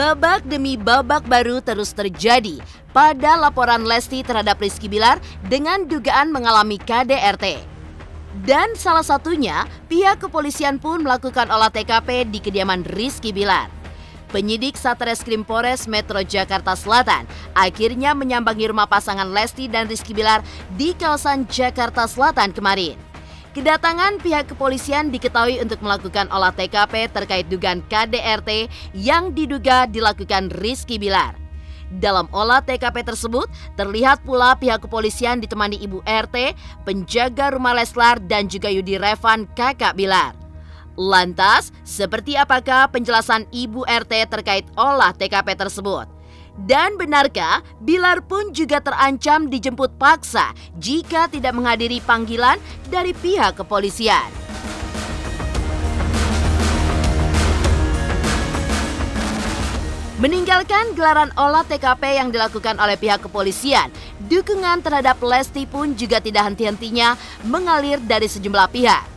Babak demi babak baru terus terjadi pada laporan Lesti terhadap Rizky Bilar dengan dugaan mengalami KDRT. Dan salah satunya, pihak kepolisian pun melakukan olah TKP di kediaman Rizky Bilar. Penyidik Satreskrim Polres Metro Jakarta Selatan akhirnya menyambangi rumah pasangan Lesti dan Rizky Bilar di kawasan Jakarta Selatan kemarin. Kedatangan pihak kepolisian diketahui untuk melakukan olah TKP terkait dugaan KDRT yang diduga dilakukan Rizky Bilar. Dalam olah TKP tersebut, terlihat pula pihak kepolisian ditemani Ibu RT, penjaga rumah Leslar dan juga Yudi Revan, kakak Bilar. Lantas, seperti apakah penjelasan Ibu RT terkait olah TKP tersebut? Dan benarkah Bilar pun juga terancam dijemput paksa jika tidak menghadiri panggilan dari pihak kepolisian? Meninggalkan gelaran olah TKP yang dilakukan oleh pihak kepolisian, dukungan terhadap Lesti pun juga tidak henti-hentinya mengalir dari sejumlah pihak.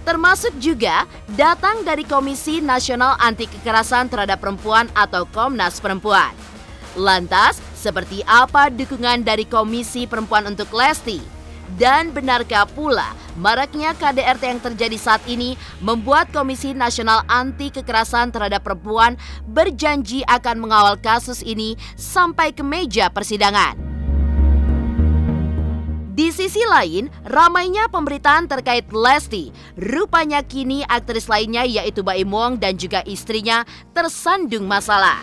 Termasuk juga datang dari Komisi Nasional Anti Kekerasan Terhadap Perempuan atau Komnas Perempuan. Lantas, seperti apa dukungan dari Komisi Perempuan untuk Lesti? Dan benarkah pula maraknya KDRT yang terjadi saat ini membuat Komisi Nasional Anti Kekerasan Terhadap Perempuan berjanji akan mengawal kasus ini sampai ke meja persidangan? Di sisi lain, ramainya pemberitaan terkait Lesti. Rupanya kini aktris lainnya yaitu Baim Wong dan juga istrinya tersandung masalah.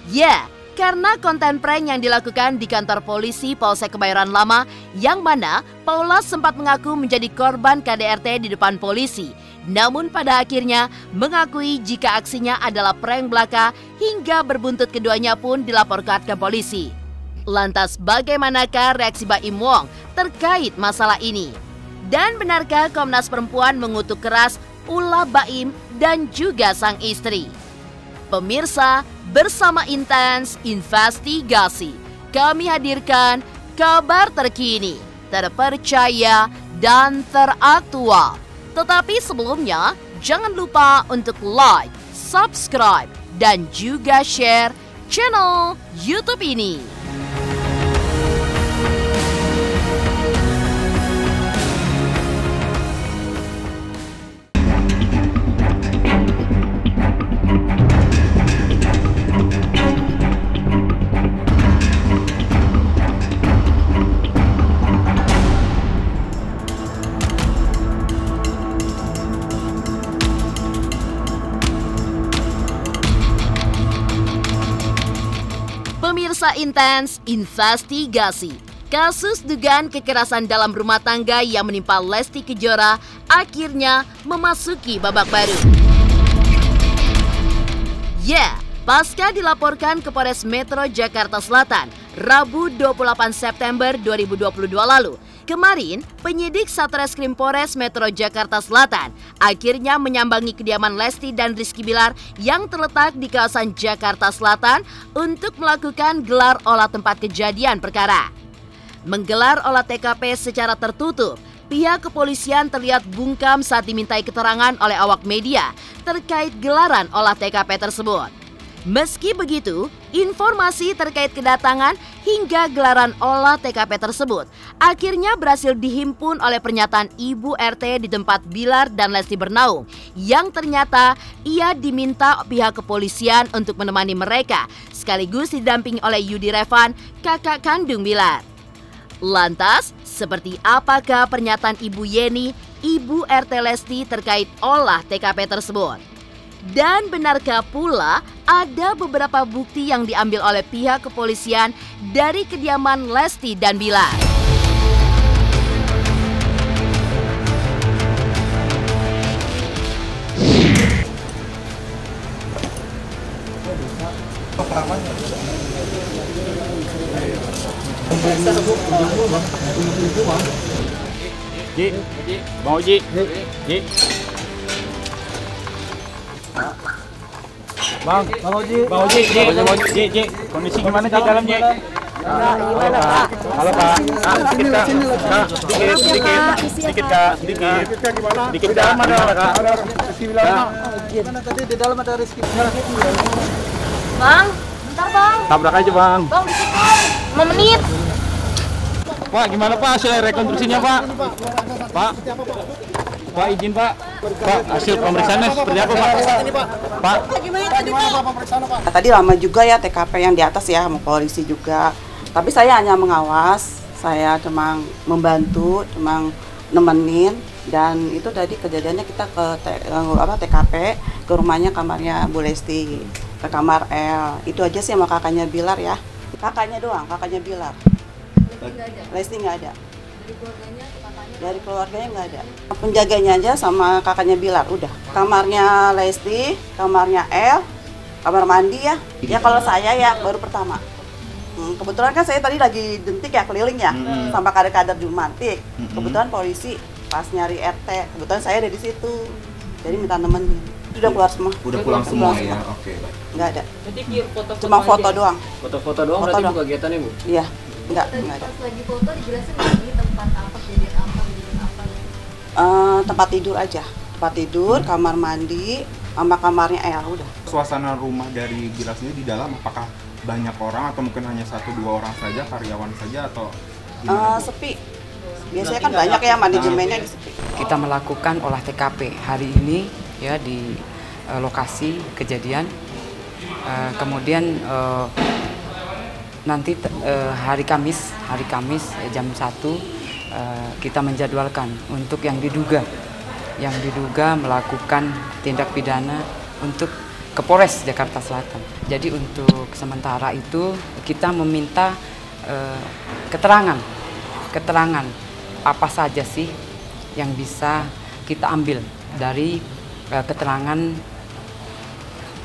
Ya, karena konten prank yang dilakukan di kantor polisi Polsek Kebayoran Lama, yang mana Paula sempat mengaku menjadi korban KDRT di depan polisi. Namun pada akhirnya mengakui jika aksinya adalah prank belaka hingga berbuntut keduanya pun dilaporkan ke polisi. Lantas bagaimanakah reaksi Baim Wong terkait masalah ini? Dan benarkah Komnas Perempuan mengutuk keras ulah Baim dan juga sang istri? Pemirsa, bersama Intens Investigasi, kami hadirkan kabar terkini, terpercaya, dan teraktual. Tetapi sebelumnya, jangan lupa untuk like, subscribe, dan juga share channel YouTube ini. Pemirsa Intens Investigasi, kasus dugaan kekerasan dalam rumah tangga yang menimpa Lesti Kejora akhirnya memasuki babak baru. Ya, pasca dilaporkan ke Polres Metro Jakarta Selatan Rabu 28 September 2022 lalu, kemarin penyidik Satreskrim Polres Metro Jakarta Selatan akhirnya menyambangi kediaman Lesti dan Rizky Bilar yang terletak di kawasan Jakarta Selatan untuk melakukan gelar olah tempat kejadian perkara. Menggelar olah TKP secara tertutup, pihak kepolisian terlihat bungkam saat dimintai keterangan oleh awak media terkait gelaran olah TKP tersebut. Meski begitu, informasi terkait kedatangan hingga gelaran olah TKP tersebut akhirnya berhasil dihimpun oleh pernyataan Ibu RT di tempat Bilar dan Lesti bernaung, yang ternyata ia diminta pihak kepolisian untuk menemani mereka sekaligus didampingi oleh Yudi Revan, kakak kandung Bilar. Lantas, seperti apakah pernyataan Ibu Yeni, Ibu RT Lesti terkait olah TKP tersebut? Dan benarkah pula ada beberapa bukti yang diambil oleh pihak kepolisian dari kediaman Lesti dan Bilar? Ji, mau Ji, Ji. Bang, Bang Oji, kondisi gimana Ji dalam Ji? Gimana Pak? Halo Pak, sedikit Kak, sedikit di dalam ada Kak. Gimana tadi di dalam ada Rizky? Bang, bentar bang. Tabrak aja bang. Bang, dikit bang. 5 menit. Pak, gimana Pak hasil rekonstruksinya Pak? Pak izin Pak. Pak, hasil pemeriksaannya seperti apa Pak? Pak. Tadi lama juga ya TKP yang di atas ya, sama polisi juga. Tapi saya hanya mengawas, saya cuma membantu, cuma nemenin. Dan itu tadi kejadiannya kita ke TKP, ke rumahnya, kamarnya Bu Lesti, ke kamar L. Itu aja sih sama kakaknya Bilar ya. Kakaknya doang, kakaknya Bilar. Lesti nggak ada. Dari keluarganya nggak ada. Penjaganya aja sama kakaknya Bilar, udah. Kamarnya Lesti, kamarnya L, kamar mandi ya. Ya kalau saya ya baru pertama. Kebetulan kan saya tadi lagi dentik ya, keliling ya, sama kader-kader Jumantik. Kebetulan polisi pas nyari RT, kebetulan saya ada di situ. Jadi minta nemenin. Sudah keluar semua. Udah pulang semua ya. Oke, baik. Nggak ada. Jadi foto-foto Cuma foto doang. Foto-foto doang Foto berarti doang. bu kegiatannya bu? Iya, nggak ada. Pas lagi foto dijelasin lagi tempat apa, kejadian apa, kejadian apa. Tempat tidur aja. Tempat tidur, kamar mandi, sama kamarnya udah. Suasana rumah dari Bilar sendiri di dalam apakah banyak orang atau mungkin hanya 1-2 orang saja, karyawan saja atau gimana, Bu? Sepi. Biasanya kan banyak ya manajemennya di sepi. Kita melakukan olah TKP hari ini ya di lokasi kejadian. Kemudian nanti hari Kamis jam 1 kita menjadwalkan untuk yang diduga melakukan tindak pidana untuk ke Polres Jakarta Selatan. Jadi untuk sementara itu kita meminta keterangan apa saja sih yang bisa kita ambil dari keterangan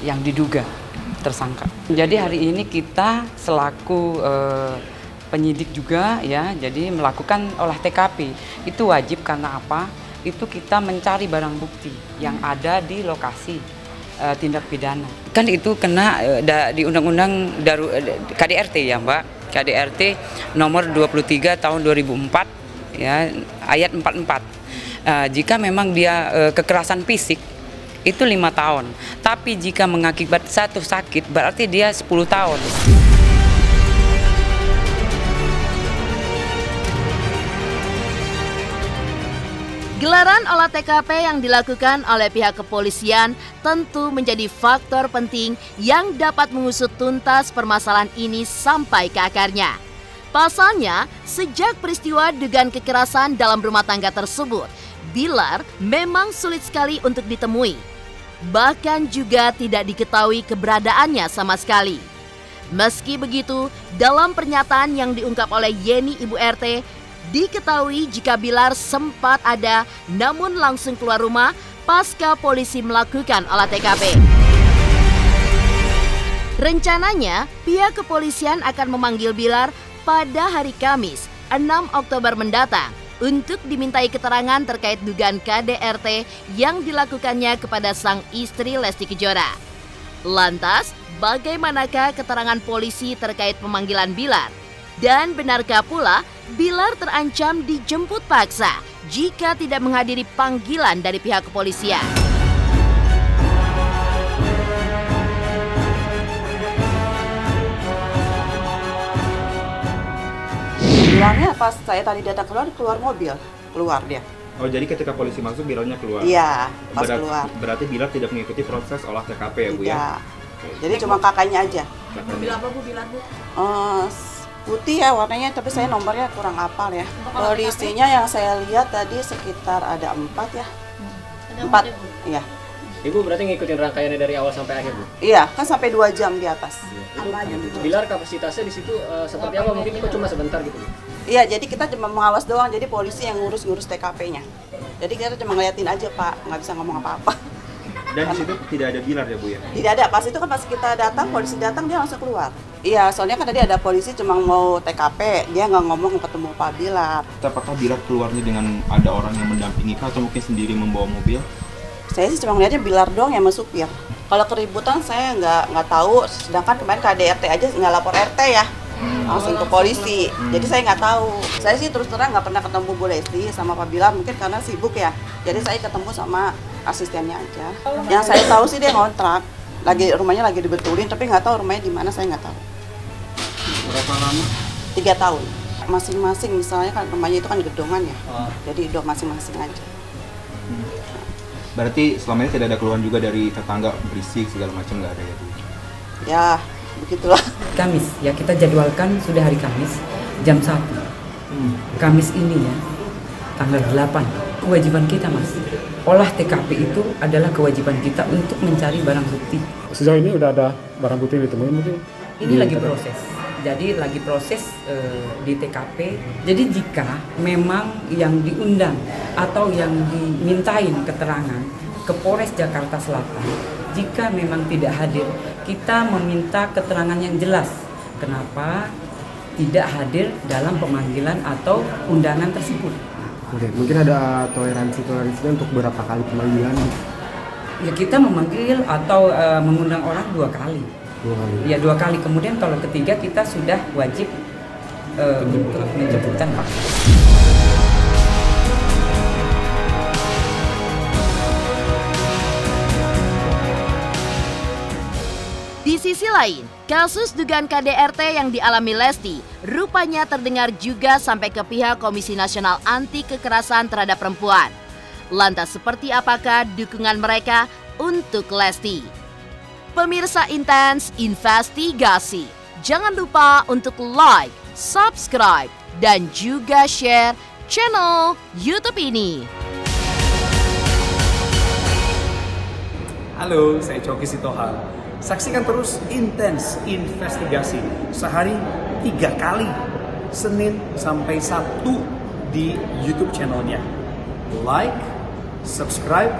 yang diduga tersangka. Jadi hari ini kita selaku penyidik juga ya, jadi melakukan olah TKP. Itu wajib karena apa? Itu kita mencari barang bukti yang ada di lokasi tindak pidana. Kan itu kena di Undang-Undang KDRT ya Mbak, KDRT nomor 23 tahun 2004 ya, ayat 44. Jika memang dia kekerasan fisik itu 5 tahun, tapi jika mengakibat satu sakit berarti dia 10 tahun. Gelaran olah TKP yang dilakukan oleh pihak kepolisian tentu menjadi faktor penting yang dapat mengusut tuntas permasalahan ini sampai ke akarnya. Pasalnya, sejak peristiwa dugaan kekerasan dalam rumah tangga tersebut, Bilar memang sulit sekali untuk ditemui. Bahkan juga tidak diketahui keberadaannya sama sekali. Meski begitu, dalam pernyataan yang diungkap oleh Yeni Ibu RT, diketahui jika Bilar sempat ada namun langsung keluar rumah pasca polisi melakukan olah TKP. Rencananya, pihak kepolisian akan memanggil Bilar pada hari Kamis, 6 Oktober mendatang untuk dimintai keterangan terkait dugaan KDRT yang dilakukannya kepada sang istri Lesti Kejora. Lantas, bagaimanakah keterangan polisi terkait pemanggilan Bilar? Dan benarkah pula Bilar terancam dijemput paksa jika tidak menghadiri panggilan dari pihak kepolisian? Bilangnya pas saya tadi datang keluar mobil, keluar dia. Oh, jadi ketika polisi masuk Bilarnya keluar? Iya, pas keluar. Berarti Bilar tidak mengikuti proses olah TKP ya Bu ya? Iya. Jadi cuma kakaknya aja. Mobil apa Bu, Bilar Bu? Putih ya warnanya, tapi saya nomornya kurang hafal ya. Polisinya yang saya lihat tadi sekitar ada 4 ya. 4, iya. Ibu berarti ngikutin rangkaiannya dari awal sampai akhir Bu? Iya, kan sampai 2 jam di atas. Itu Bilar kapasitasnya di situ seperti apa? Mungkin kok cuma sebentar gitu Bu? Iya, jadi kita cuma mengawas doang, jadi polisi yang ngurus TKP-nya. Jadi kita cuma ngeliatin aja Pak, nggak bisa ngomong apa-apa. Dan di situ tidak ada Bilar ya Bu ya? Tidak ada, pas itu kan pas kita datang, polisi datang dia langsung keluar. Iya, soalnya kan tadi ada polisi cuma mau TKP, dia nggak ngomong ketemu Pak Bilar. Apakah Bilar keluarnya dengan ada orang yang mendampingi atau mungkin sendiri membawa mobil? Saya sih cuma ngeliatnya Bilar doang yang sama supir. Kalau keributan saya nggak tahu, sedangkan kemarin KDRT aja nggak lapor RT ya, langsung ke polisi. Jadi saya nggak tahu. Saya sih terus terang nggak pernah ketemu Bu Lesti sama Pak Bilar, mungkin karena sibuk ya. Jadi saya ketemu sama asistennya aja. Yang saya tahu sih dia ngontrak Rumahnya lagi dibetulin, tapi nggak tahu rumahnya di mana, saya nggak tahu. Berapa lama? 3 tahun. Masing-masing, misalnya kan rumahnya itu kan gedongan ya, jadi udah masing-masing aja. Berarti selama ini tidak ada keluhan juga dari tetangga berisik segala macam, nggak ada ya Bu? Ya, begitulah. Kamis, ya kita jadwalkan sudah hari Kamis jam 1. Kamis ini ya, tanggal 8. Kewajiban kita Mas, olah TKP itu adalah kewajiban kita untuk mencari barang bukti. Sejauh ini udah ada barang bukti yang ditemuin mungkin? Ini lagi proses. Jadi lagi proses di TKP. Jadi jika memang yang diundang atau yang dimintain keterangan ke Polres Jakarta Selatan, jika memang tidak hadir, kita meminta keterangan yang jelas. Kenapa tidak hadir dalam pemanggilan atau undangan tersebut? Oke, mungkin ada toleransinya untuk berapa kali pemanggilan? Ya kita memanggil atau mengundang orang 2 kali. 2 kali. Ya 2 kali. Kemudian kalau ketiga kita sudah wajib untuk menjemputkan paksa. Di sisi lain, kasus dugaan KDRT yang dialami Lesti rupanya terdengar juga sampai ke pihak Komisi Nasional Anti Kekerasan Terhadap Perempuan. Lantas seperti apakah dukungan mereka untuk Lesti? Pemirsa Intens Investigasi, jangan lupa untuk like, subscribe, dan juga share channel YouTube ini. Halo, saya Coki Sitohang. Saksikan terus Intens Investigasi sehari 3 kali, Senin sampai Sabtu di YouTube channelnya. Like, subscribe,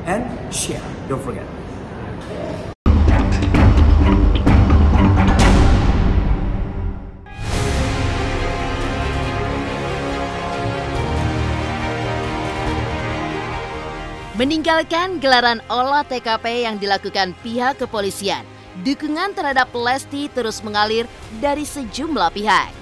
and share. Don't forget. Meninggalkan gelaran olah TKP yang dilakukan pihak kepolisian, dukungan terhadap Lesti terus mengalir dari sejumlah pihak.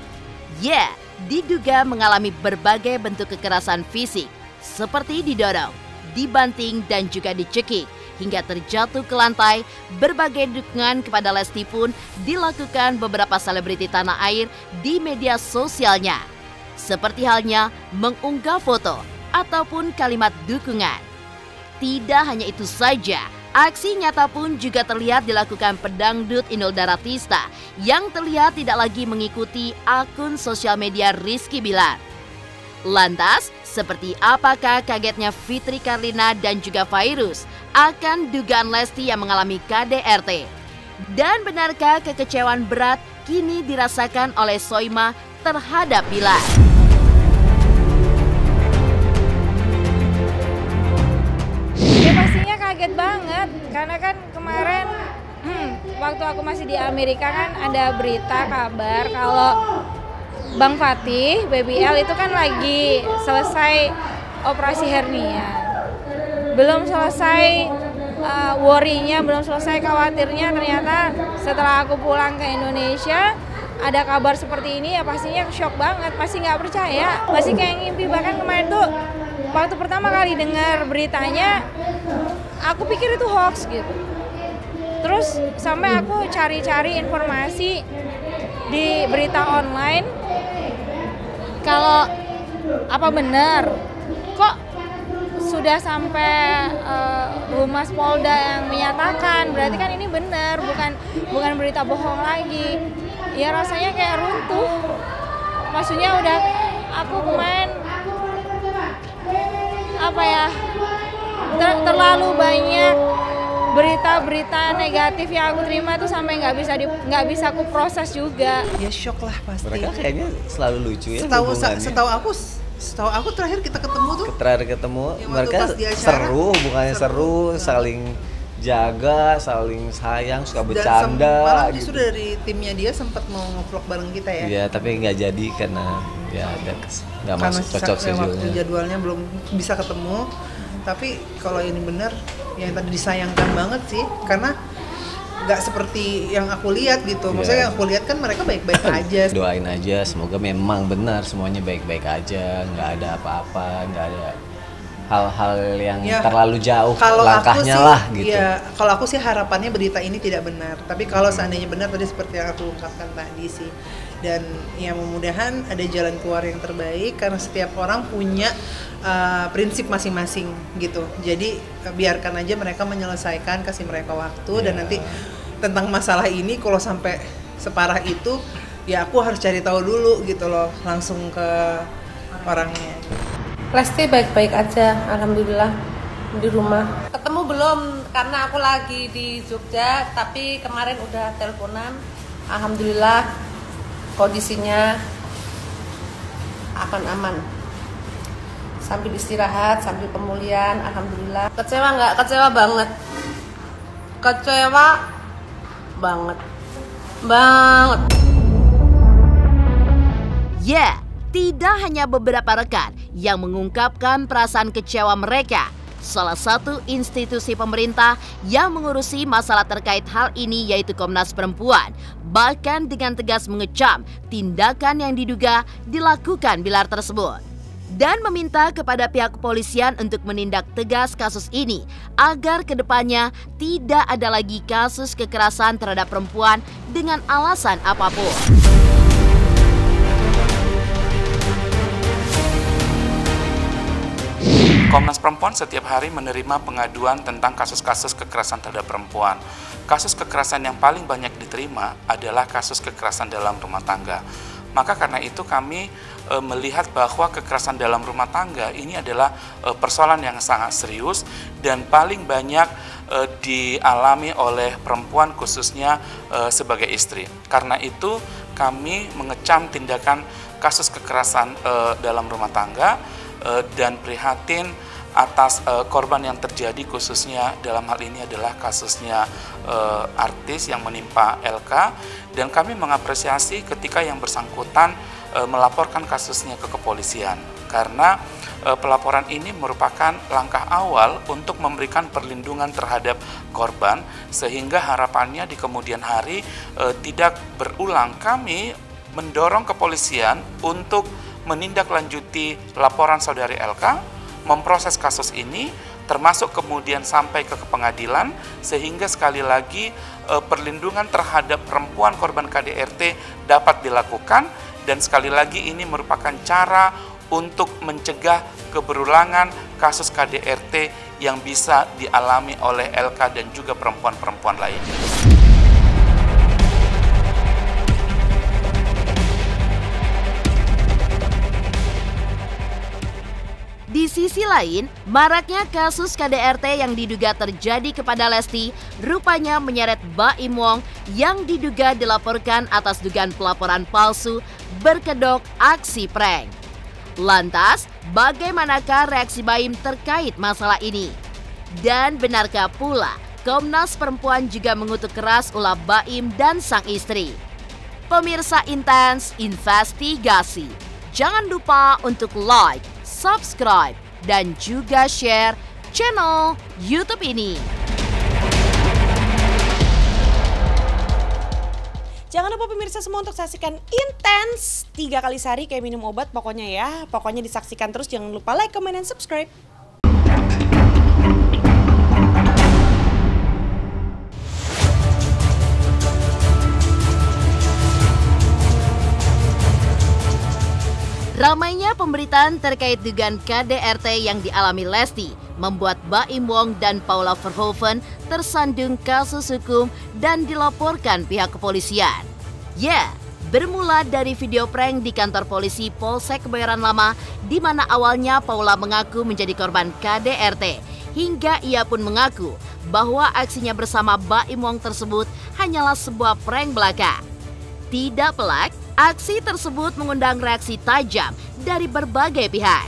Diduga mengalami berbagai bentuk kekerasan fisik, seperti didorong, dibanting, dan juga dicekik, hingga terjatuh ke lantai. Berbagai dukungan kepada Lesti pun dilakukan beberapa selebriti tanah air di media sosialnya, seperti halnya mengunggah foto ataupun kalimat dukungan. Tidak hanya itu saja, aksi nyata pun juga terlihat dilakukan pedangdut Inul Daratista yang terlihat tidak lagi mengikuti akun sosial media Rizky Bilar. Lantas, seperti apakah kagetnya Fitri Karlina dan juga Fairuz akan dugaan Lesti yang mengalami KDRT? Dan benarkah kekecewaan berat kini dirasakan oleh Soimah terhadap Bilar? Pastinya kaget banget karena kan kemarin waktu aku masih di Amerika kan ada berita kabar kalau Bang Fatih, BBL itu kan lagi selesai operasi hernia. Belum selesai worry-nya, belum selesai khawatirnya, ternyata setelah aku pulang ke Indonesia ada kabar seperti ini, ya pastinya shock banget, pasti nggak percaya, pasti kayak ngimpi. Bahkan kemarin tuh waktu pertama kali dengar beritanya, aku pikir itu hoax gitu. Terus sampai aku cari-cari informasi di berita online, kalau apa benar, kok sudah sampai Humas Polda yang menyatakan, berarti kan ini benar, bukan berita bohong lagi. Ya rasanya kayak runtuh. Maksudnya udah aku kemarin terlalu banyak berita-berita negatif yang aku terima tuh sampai nggak bisa aku proses juga. Ya shock lah pasti. Mereka kayaknya selalu lucu ya. Setahu aku terakhir kita ketemu tuh. Terakhir ketemu ya, mereka seru, bukannya seru, saling jaga, saling sayang, suka bercanda. Malah justru gitu. Dari timnya dia sempat mau nge-vlog bareng kita ya. Iya, tapi nggak jadi karena ya nggak masuk cocok schedule-nya. Waktu jadwalnya belum bisa ketemu. Tapi kalau ini benar, yang tadi disayangkan banget sih, karena nggak seperti yang aku lihat gitu. Maksudnya yang aku lihat kan mereka baik-baik aja. Doain aja, semoga memang benar semuanya baik-baik aja, nggak ada apa-apa, nggak ada hal-hal yang terlalu jauh langkahnya sih, lah gitu. Ya, kalau aku sih harapannya berita ini tidak benar. Tapi kalau seandainya benar tadi seperti yang aku ungkapkan tadi sih. Dan ya mudah-mudahan ada jalan keluar yang terbaik karena setiap orang punya prinsip masing-masing gitu. Jadi biarkan aja mereka menyelesaikan, kasih mereka waktu dan nanti tentang masalah ini kalau sampai separah itu ya aku harus cari tahu dulu gitu loh, langsung ke orangnya. Lesti baik-baik aja, alhamdulillah di rumah. Ketemu belum karena aku lagi di Jogja, tapi kemarin udah teleponan. Alhamdulillah kondisinya aman. Sambil istirahat, sambil pemulihan, alhamdulillah. Kecewa nggak? Kecewa banget. Kecewa banget. Ya, tidak hanya beberapa rekan yang mengungkapkan perasaan kecewa mereka. Salah satu institusi pemerintah yang mengurusi masalah terkait hal ini yaitu Komnas Perempuan, bahkan dengan tegas mengecam tindakan yang diduga dilakukan Bilar tersebut. Dan meminta kepada pihak kepolisian untuk menindak tegas kasus ini agar kedepannya tidak ada lagi kasus kekerasan terhadap perempuan dengan alasan apapun. Komnas Perempuan setiap hari menerima pengaduan tentang kasus-kasus kekerasan terhadap perempuan. Kasus kekerasan yang paling banyak diterima adalah kasus kekerasan dalam rumah tangga. Maka karena itu kami melihat bahwa kekerasan dalam rumah tangga ini adalah persoalan yang sangat serius dan paling banyak dialami oleh perempuan khususnya sebagai istri. Karena itu kami mengecam tindakan kasus kekerasan dalam rumah tangga dan prihatin atas korban yang terjadi, khususnya dalam hal ini adalah kasusnya artis yang menimpa LK, dan kami mengapresiasi ketika yang bersangkutan melaporkan kasusnya ke kepolisian karena pelaporan ini merupakan langkah awal untuk memberikan perlindungan terhadap korban sehingga harapannya di kemudian hari tidak berulang. Kami mendorong kepolisian untuk menindaklanjuti laporan saudari LK, memproses kasus ini, termasuk kemudian sampai ke pengadilan, sehingga sekali lagi perlindungan terhadap perempuan korban KDRT dapat dilakukan, dan sekali lagi ini merupakan cara untuk mencegah keberulangan kasus KDRT yang bisa dialami oleh LK dan juga perempuan-perempuan lainnya. Di sisi lain, maraknya kasus KDRT yang diduga terjadi kepada Lesti rupanya menyeret Baim Wong yang diduga dilaporkan atas dugaan pelaporan palsu berkedok aksi prank. Lantas, bagaimanakah reaksi Baim terkait masalah ini? Dan benarkah pula Komnas Perempuan juga mengutuk keras ulah Baim dan sang istri? Pemirsa Intens Investigasi, jangan lupa untuk like, subscribe, dan juga share channel YouTube ini. Jangan lupa pemirsa semua untuk saksikan Intens 3 kali sehari kayak minum obat pokoknya ya. Pokoknya disaksikan terus, jangan lupa like, comment, dan subscribe. Ramainya pemberitaan terkait dugaan KDRT yang dialami Lesti membuat Baim Wong dan Paula Verhoeven tersandung kasus hukum dan dilaporkan pihak kepolisian. Ya, bermula dari video prank di kantor polisi Polsek Kebayoran Lama di mana awalnya Paula mengaku menjadi korban KDRT hingga ia pun mengaku bahwa aksinya bersama Baim Wong tersebut hanyalah sebuah prank belaka. Tidak pelak, aksi tersebut mengundang reaksi tajam dari berbagai pihak.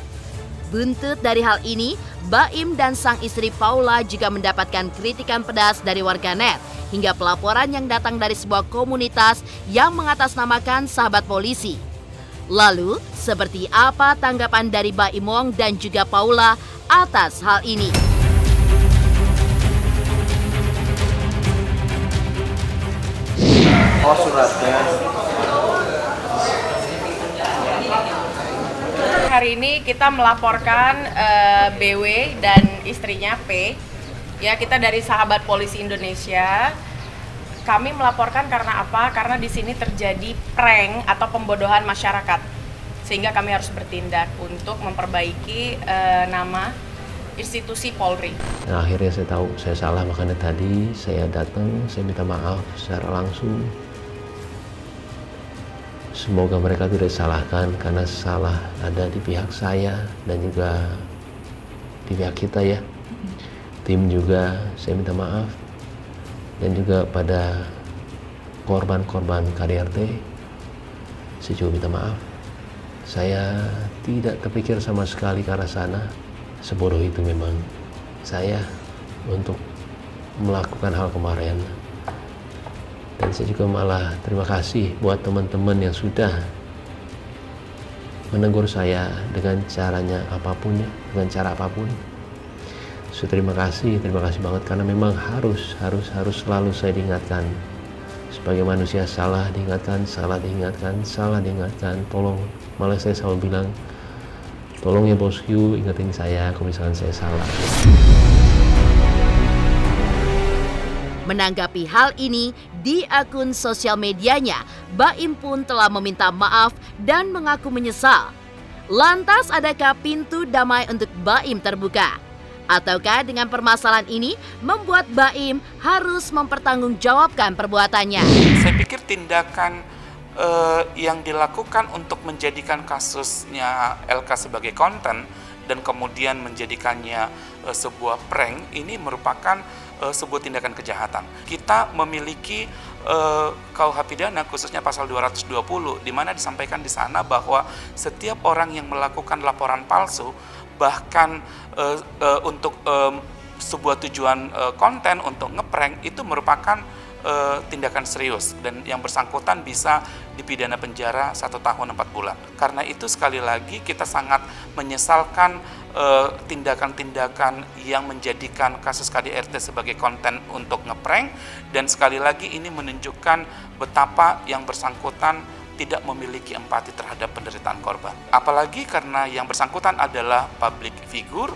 Buntut dari hal ini, Baim dan sang istri Paula juga mendapatkan kritikan pedas dari warganet hingga pelaporan yang datang dari sebuah komunitas yang mengatasnamakan sahabat polisi. Lalu, seperti apa tanggapan dari Baim Wong dan juga Paula atas hal ini? Oh, suratnya. Hari ini kita melaporkan BW dan istrinya P. Ya, kita dari Sahabat Polisi Indonesia. Kami melaporkan karena apa? Karena di sini terjadi prank atau pembodohan masyarakat. Sehingga kami harus bertindak untuk memperbaiki nama institusi Polri. Nah, akhirnya saya tahu saya salah, makanya tadi saya datang, saya minta maaf secara langsung. Semoga mereka tidak disalahkan karena salah ada di pihak saya dan juga di pihak kita ya. Tim juga saya minta maaf. Dan juga pada korban-korban KDRT, saya juga minta maaf. Saya tidak terpikir sama sekali ke arah sana. Sebodoh itu memang saya untuk melakukan hal kemarin. Dan saya juga malah terima kasih buat teman-teman yang sudah menegur saya dengan caranya apapun ya, dengan cara apapun. So, terima kasih banget karena memang harus selalu saya diingatkan sebagai manusia, salah diingatkan, tolong, malah saya selalu bilang tolong ya bosku ingetin saya kalau misalkan saya salah. Menanggapi hal ini, di akun sosial medianya, Baim pun telah meminta maaf dan mengaku menyesal. Lantas adakah pintu damai untuk Baim terbuka? Ataukah dengan permasalahan ini membuat Baim harus mempertanggungjawabkan perbuatannya? Saya pikir tindakan yang dilakukan untuk menjadikan kasusnya LK sebagai konten dan kemudian menjadikannya sebuah prank ini merupakan sebuah tindakan kejahatan. Kita memiliki KUH pidana khususnya pasal 220 di mana disampaikan di sana bahwa setiap orang yang melakukan laporan palsu bahkan untuk sebuah tujuan konten untuk ngeprank itu merupakan tindakan serius dan yang bersangkutan bisa dipidana penjara 1 tahun 4 bulan. Karena itu sekali lagi kita sangat menyesalkan tindakan-tindakan yang menjadikan kasus KDRT sebagai konten untuk ngeprank, dan sekali lagi ini menunjukkan betapa yang bersangkutan tidak memiliki empati terhadap penderitaan korban. Apalagi karena yang bersangkutan adalah public figure,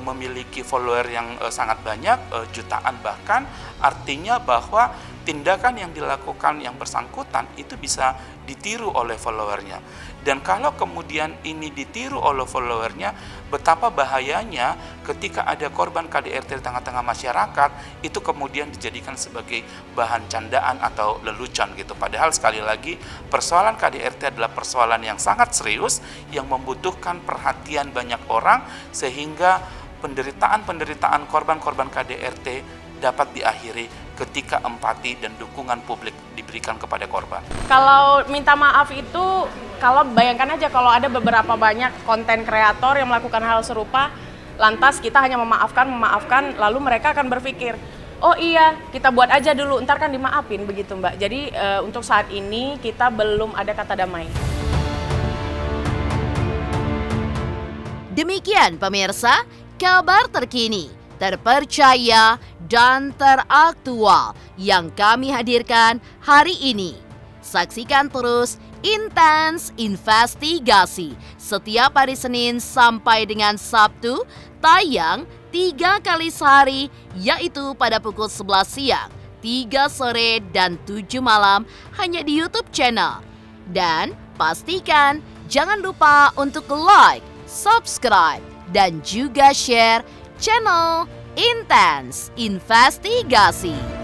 memiliki follower yang sangat banyak, jutaan bahkan, artinya bahwa tindakan yang dilakukan yang bersangkutan itu bisa ditiru oleh followernya. Dan kalau kemudian ini ditiru oleh followernya, betapa bahayanya ketika ada korban KDRT di tengah-tengah masyarakat, itu kemudian dijadikan sebagai bahan candaan atau lelucon gitu. Padahal sekali lagi, persoalan KDRT adalah persoalan yang sangat serius, yang membutuhkan perhatian banyak orang, sehingga penderitaan korban-korban KDRT dapat diakhiri ketika empati dan dukungan publik diberikan kepada korban. Kalau minta maaf itu, kalau bayangkan aja kalau ada beberapa banyak konten kreator yang melakukan hal serupa, lantas kita hanya memaafkan, lalu mereka akan berpikir, oh iya, kita buat aja dulu, ntar kan dimaafin, begitu Mbak. Jadi untuk saat ini kita belum ada kata damai. Demikian pemirsa, kabar terkini, terpercaya, dan teraktual yang kami hadirkan hari ini. Saksikan terus Intens Investigasi setiap hari Senin sampai dengan Sabtu, tayang 3 kali sehari, yaitu pada pukul 11 siang, 3 sore, dan 7 malam hanya di YouTube channel. Dan pastikan jangan lupa untuk like, subscribe, dan juga share channel Intens Investigasi.